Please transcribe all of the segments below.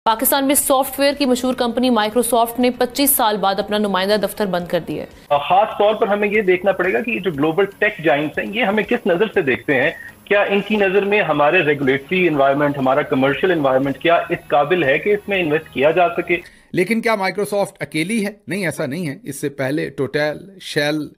पाकिस्तान में सॉफ्टवेयर की मशहूर कंपनी माइक्रोसॉफ्ट ने 25 साल बाद अपना नुमाइंदा दफ्तर बंद कर दिया है। खास तौर पर हमें ये देखना पड़ेगा कि जो ग्लोबल टेक जाइंट्स हैं ये हमें किस नजर से देखते हैं। क्या इनकी नजर में हमारे रेगुलेटरी एनवायरनमेंट, हमारा कमर्शियल एनवायरनमेंट क्या इस काबिल है कि इसमें इन्वेस्ट किया जा सके। लेकिन क्या माइक्रोसॉफ्ट अकेली है? नहीं, ऐसा नहीं है। इससे पहले टोटल, शेल,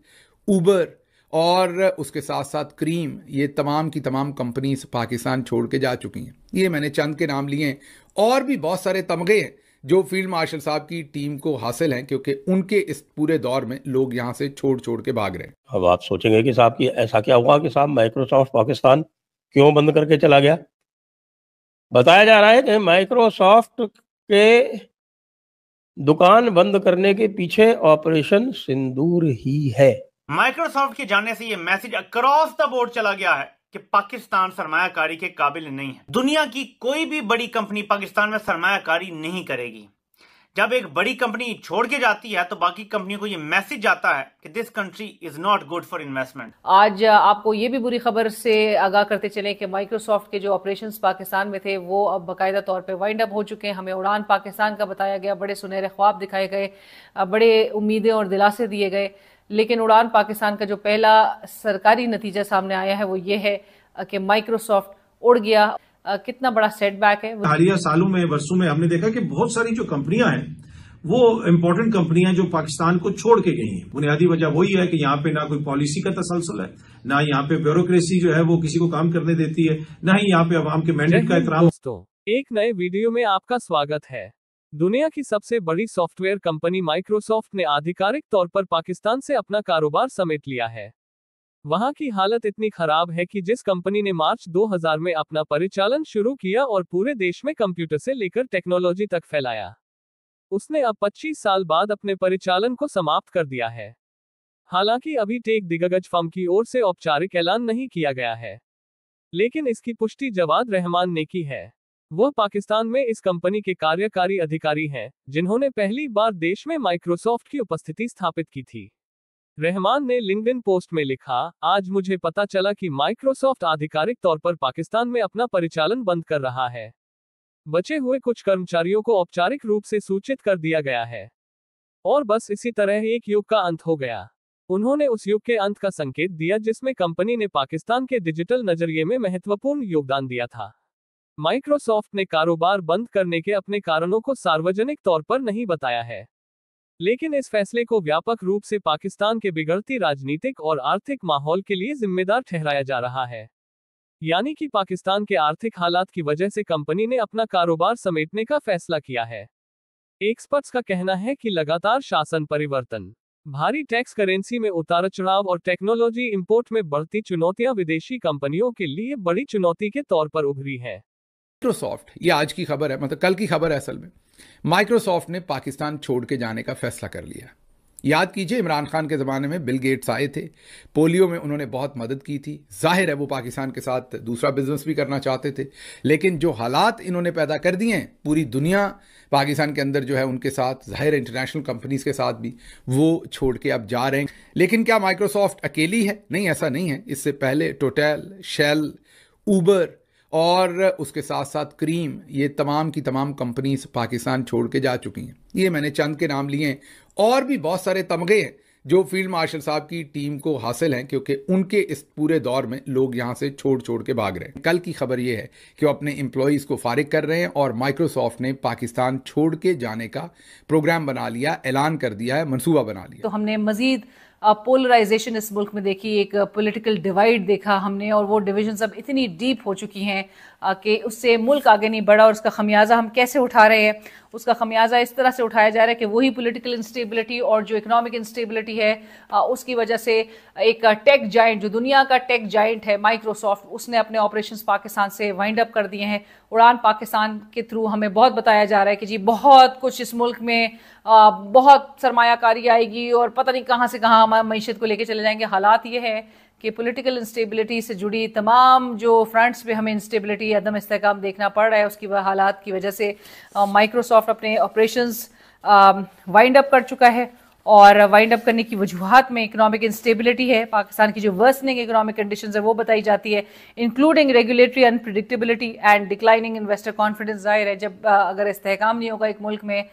उबर और उसके साथ साथ क्रीम, ये तमाम की तमाम कंपनीज पाकिस्तान छोड़ के जा चुकी हैं। ये मैंने चंद के नाम लिए हैं, और भी बहुत सारे तमगे हैं जो फील्ड मार्शल साहब की टीम को हासिल हैं, क्योंकि उनके इस पूरे दौर में लोग यहाँ से छोड़ छोड़ के भाग रहे हैं। अब आप सोचेंगे कि साहब की ऐसा क्या हुआ कि साहब माइक्रोसॉफ्ट पाकिस्तान क्यों बंद करके चला गया। बताया जा रहा है कि माइक्रोसॉफ्ट के दुकान बंद करने के पीछे ऑपरेशन सिंदूर ही है। माइक्रोसॉफ्ट के जाने से ये मैसेज अक्रॉस द बोर्ड चला गया है कि पाकिस्तान सरमायाकारी के काबिल नहीं है। दुनिया की कोई भी बड़ी कंपनी पाकिस्तान में सरमायाकारी नहीं करेगी। जब एक बड़ी कंपनी छोड़ के जाती है तो बाकी कंपनियों को ये मैसेज जाता है कि this country is not good for investment. आज आपको ये भी बुरी खबर से आगाह करते चले कि माइक्रोसॉफ्ट के जो ऑपरेशंस पाकिस्तान में थे वो अब बाकायदा तौर पे वाइंड अप हो चुके हैं। हमें उड़ान पाकिस्तान का बताया गया, बड़े सुनहरे ख्वाब दिखाए गए, बड़े उम्मीदें और दिलासे दिए गए, लेकिन उड़ान पाकिस्तान का जो पहला सरकारी नतीजा सामने आया है वो ये है कि माइक्रोसॉफ्ट उड़ गया। कितना बड़ा सेटबैक है। हालिया सालों में, वर्षों में हमने देखा कि बहुत सारी जो कंपनियां हैं वो इंपॉर्टेंट कंपनियां जो पाकिस्तान को छोड़ के गई हैं। बुनियादी वजह वही है कि यहाँ पे ना कोई पॉलिसी का तसलसल है, ना यहाँ पे ब्यूरोक्रेसी जो है वो किसी को काम करने देती है, ना ही यहाँ पे अवाम के मैंडेट का एहतराम। दोस्तों, एक नए वीडियो में आपका स्वागत है। दुनिया की सबसे बड़ी सॉफ्टवेयर कंपनी माइक्रोसॉफ्ट ने आधिकारिक तौर पर पाकिस्तान से अपना कारोबार समेट लिया है। वहां की हालत इतनी खराब है कि जिस कंपनी ने मार्च 2000 में अपना परिचालन शुरू किया और पूरे देश में कंप्यूटर से लेकर टेक्नोलॉजी तक फैलाया, उसने अब 25 साल बाद अपने परिचालन को समाप्त कर दिया है। हालांकि अभी टेक दिग्गज फर्म की ओर से औपचारिक ऐलान नहीं किया गया है, लेकिन इसकी पुष्टि जवाद रहमान ने की है। वह पाकिस्तान में इस कंपनी के कार्यकारी अधिकारी हैं, जिन्होंने पहली बार देश में माइक्रोसॉफ्ट की उपस्थिति स्थापित की थी। रहमान ने लिंक्डइन पोस्ट में लिखा, आज मुझे पता चला कि माइक्रोसॉफ्ट आधिकारिक तौर पर पाकिस्तान में अपना परिचालन बंद कर रहा है। बचे हुए कुछ कर्मचारियों को औपचारिक रूप से सूचित कर दिया गया है और बस इसी तरह एक युग का अंत हो गया। उन्होंने उस युग के अंत का संकेत दिया जिसमें कंपनी ने पाकिस्तान के डिजिटल नजरिए में महत्वपूर्ण योगदान दिया था। माइक्रोसॉफ्ट ने कारोबार बंद करने के अपने कारणों को सार्वजनिक तौर पर नहीं बताया है, लेकिन इस फैसले को व्यापक रूप से पाकिस्तान के बिगड़ती राजनीतिक और आर्थिक माहौल के लिए जिम्मेदार ठहराया जा रहा है। यानी कि पाकिस्तान के आर्थिक हालात की वजह से कंपनी ने अपना कारोबार समेटने का फैसला किया है। एक्सपर्ट्स का कहना है कि लगातार शासन परिवर्तन, भारी टैक्स, करेंसी में उतार चढ़ाव और टेक्नोलॉजी इंपोर्ट में बढ़ती चुनौतियां विदेशी कंपनियों के लिए बड़ी चुनौती के तौर पर उभरी है। माइक्रोसॉफ्ट, ये आज की खबर है, मतलब कल की खबर है असल में। माइक्रोसॉफ्ट ने पाकिस्तान छोड़ के जाने का फैसला कर लिया। याद कीजिए, इमरान खान के ज़माने में बिल गेट्स आए थे, पोलियो में उन्होंने बहुत मदद की थी। जाहिर है वो पाकिस्तान के साथ दूसरा बिजनेस भी करना चाहते थे, लेकिन जो हालात इन्होंने पैदा कर दिए हैं, पूरी दुनिया पाकिस्तान के अंदर जो है उनके साथ, जाहिर है इंटरनेशनल कंपनीज के साथ भी, वो छोड़ के अब जा रहे हैं। लेकिन क्या माइक्रोसॉफ्ट अकेली है? नहीं, ऐसा नहीं है। इससे पहले टोटल, शेल, उबर और उसके साथ साथ क्रीम, ये तमाम की तमाम कंपनीज पाकिस्तान छोड़ के जा चुकी हैं। ये मैंने चंद के नाम लिए हैं, और भी बहुत सारे तमगे हैं जो फील्ड मार्शल साहब की टीम को हासिल हैं, क्योंकि उनके इस पूरे दौर में लोग यहाँ से छोड़ छोड़ के भाग रहे हैं। कल की खबर ये है कि वो अपने एम्प्लॉयज़ को फारिग कर रहे हैं और माइक्रोसॉफ्ट ने पाकिस्तान छोड़ के जाने का प्रोग्राम बना लिया, ऐलान कर दिया है, मनसूबा बना लिया। तो हमने मजीद पोलराइजेशन इस मुल्क में देखी, एक पॉलिटिकल डिवाइड देखा हमने, और वो डिविजन्स अब इतनी डीप हो चुकी हैं कि उससे मुल्क आगे नहीं बढ़ा। और उसका खमियाजा हम कैसे उठा रहे हैं? उसका खमियाजा इस तरह से उठाया जा रहा है कि वही पॉलिटिकल इंस्टेबिलिटी और जो इकोनॉमिक इंस्टेबिलिटी है उसकी वजह से एक टेक जाइंट, जो दुनिया का टेक जाइंट है माइक्रोसॉफ्ट, उसने अपने ऑपरेशंस पाकिस्तान से वाइंड अप कर दिए हैं। उड़ान पाकिस्तान के थ्रू हमें बहुत बताया जा रहा है कि जी बहुत कुछ इस मुल्क में, बहुत सरमायाकारी आएगी और पता नहीं कहाँ से कहाँ हमारी मईशत को लेके चले जाएंगे। हालात ये है कि पॉलिटिकल इंस्टेबिलिटी से जुड़ी तमाम जो फ्रंट्स पे हमें इंस्टेबिलिटी, अदम इस्तेहकाम देखना पड़ रहा है, उसकी हालात की वजह से माइक्रोसॉफ्ट अपने ऑपरेशंस वाइंड अप कर चुका है और वाइंड अप करने की वजूहात में इकोनॉमिक इंस्टेबिलिटी है, पाकिस्तान की जो वर्सनिंग इकोनॉमिक कंडीशंस है वो बताई जाती है, including regulatory unpredictability and declining investor confidence. जाहिर है जब अगर इस्तेहकाम नहीं होगा एक मुल्क में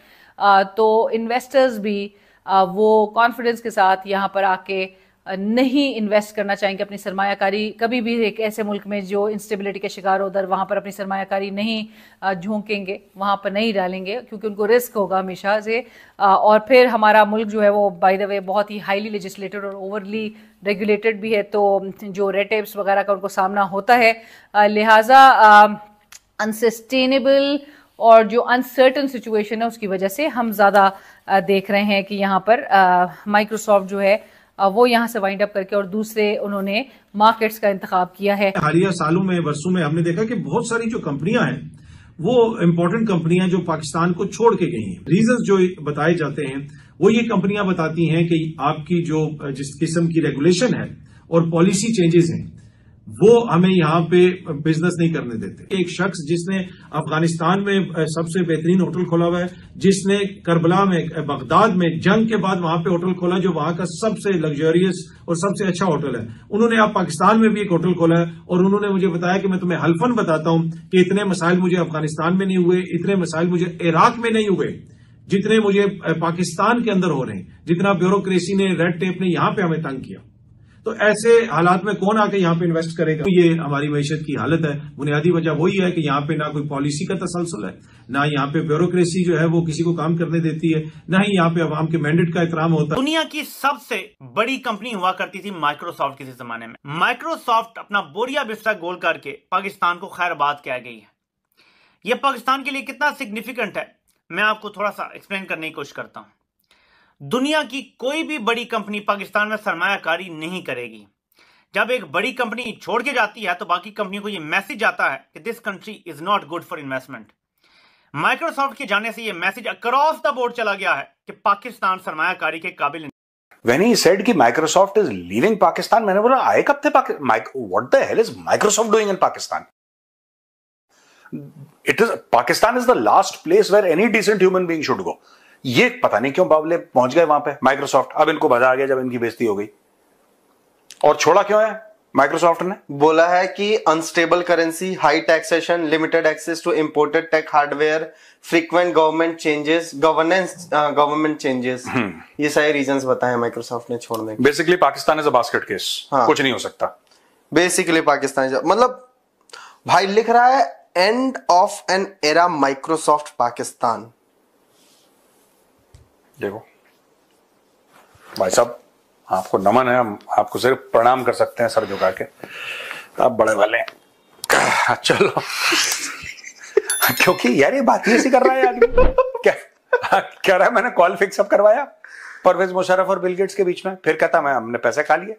तो इन्वेस्टर्स भी वो कॉन्फिडेंस के साथ यहाँ पर आके नहीं इन्वेस्ट करना चाहेंगे अपनी सरमायाकारी। कभी भी एक ऐसे मुल्क में जो इंस्टेबिलिटी के शिकार हो उधर वहाँ पर अपनी सरमायाकारी नहीं झोंकेंगे, वहाँ पर नहीं डालेंगे, क्योंकि उनको रिस्क होगा हमेशा से। और फिर हमारा मुल्क जो है वो बाय द वे बहुत ही हाईली लेजिस्लेटेड और ओवरली रेगुलेटेड भी है, तो जो रेड टेप्स वगैरह का उनको सामना होता है, लिहाजा अनसस्टेनेबल और जो अनसर्टन सिचुएशन है उसकी वजह से हम ज़्यादा देख रहे हैं कि यहाँ पर माइक्रोसॉफ्ट जो है वो यहाँ से वाइंड अप करके और दूसरे उन्होंने मार्केट्स का इंतखाब किया है। हालिया सालों में, वर्षों में हमने देखा कि बहुत सारी जो कंपनियां हैं वो इंपॉर्टेंट कंपनियां जो पाकिस्तान को छोड़ के गई हैं। रीजंस जो बताए जाते हैं वो ये कंपनियां बताती हैं कि आपकी जो जिस किस्म की रेगुलेशन है और पॉलिसी चेंजेस हैं वो हमें यहाँ पे बिजनेस नहीं करने देते। एक शख्स जिसने अफगानिस्तान में सबसे बेहतरीन होटल खोला हुआ है, जिसने करबला में, बगदाद में जंग के बाद वहां पे होटल खोला जो वहां का सबसे लग्जरियस और सबसे अच्छा होटल है, उन्होंने अब पाकिस्तान में भी एक होटल खोला है। और उन्होंने मुझे बताया कि मैं तुम्हें हल्फन बताता हूं कि इतने मसाइल मुझे अफगानिस्तान में नहीं हुए, इतने मसाइल मुझे इराक में नहीं हुए जितने मुझे पाकिस्तान के अंदर हो रहे हैं, जितना ब्यूरोक्रेसी ने, रेड टेप ने यहां पे हमें तंग किया। तो ऐसे हालात में कौन आके यहाँ पे इन्वेस्ट करेगा? ये हमारी मैशत की हालत है। बुनियादी वजह वही है कि यहाँ पे ना कोई पॉलिसी का तसलसल है, ना यहाँ पे ब्यूरोक्रेसी जो है वो किसी को काम करने देती है, ना ही यहाँ पे अवाम के मैंडेट का एहतराम होता है। दुनिया की सबसे बड़ी कंपनी हुआ करती थी माइक्रोसॉफ्ट किसी जमाने में। माइक्रोसॉफ्ट अपना बोरिया बिस्तर गोल करके पाकिस्तान को खैरबाद कह गई है। यह पाकिस्तान के लिए कितना सिग्निफिकेंट है मैं आपको थोड़ा सा एक्सप्लेन करने की कोशिश करता हूं। दुनिया की कोई भी बड़ी कंपनी पाकिस्तान में सरमायाकारी नहीं करेगी। जब एक बड़ी कंपनी छोड़ के जाती है तो बाकी कंपनियों को यह मैसेज आता है कि this country is not good for investment. Microsoft के जाने से यह मैसेज अक्रॉस द बोर्ड चला गया है कि पाकिस्तान सरमायाकारी के काबिल। When he said कि Microsoft is leaving Pakistan, मैंने बोला आए कब थे what the hell is Microsoft doing in Pakistan? Pakistan is the last place where any decent human being should go. ये पता नहीं क्यों बावले पहुंच गए वहां पे माइक्रोसॉफ्ट। अब इनको मजा आ गया जब इनकी बेइज्जती हो गई। और छोड़ा क्यों है माइक्रोसॉफ्ट ने? बोला है कि unstable currency, high taxation, limited access to imported tech hardware, frequent government changes, government changes, ये सारे रीजंस बताए माइक्रोसॉफ्ट ने छोड़ने के। Basically Pakistan is a basket case. कुछ नहीं हो सकता बेसिकली पाकिस्तान। मतलब भाई लिख रहा है end of an era Microsoft Pakistan. देखो भाई साहब, आपको नमन है, हम आपको सिर्फ प्रणाम कर सकते हैं सर झुका के, आप बड़े वाले हैं। चलो क्योंकि यार ये बात ही ऐसी कर रहा है आदमी। क्या कह रहा है? मैंने कॉल फिक्स अप करवाया परवेज मुशर्रफ और बिल गेट्स के बीच में, फिर कहता मैं हमने पैसे खा लिए।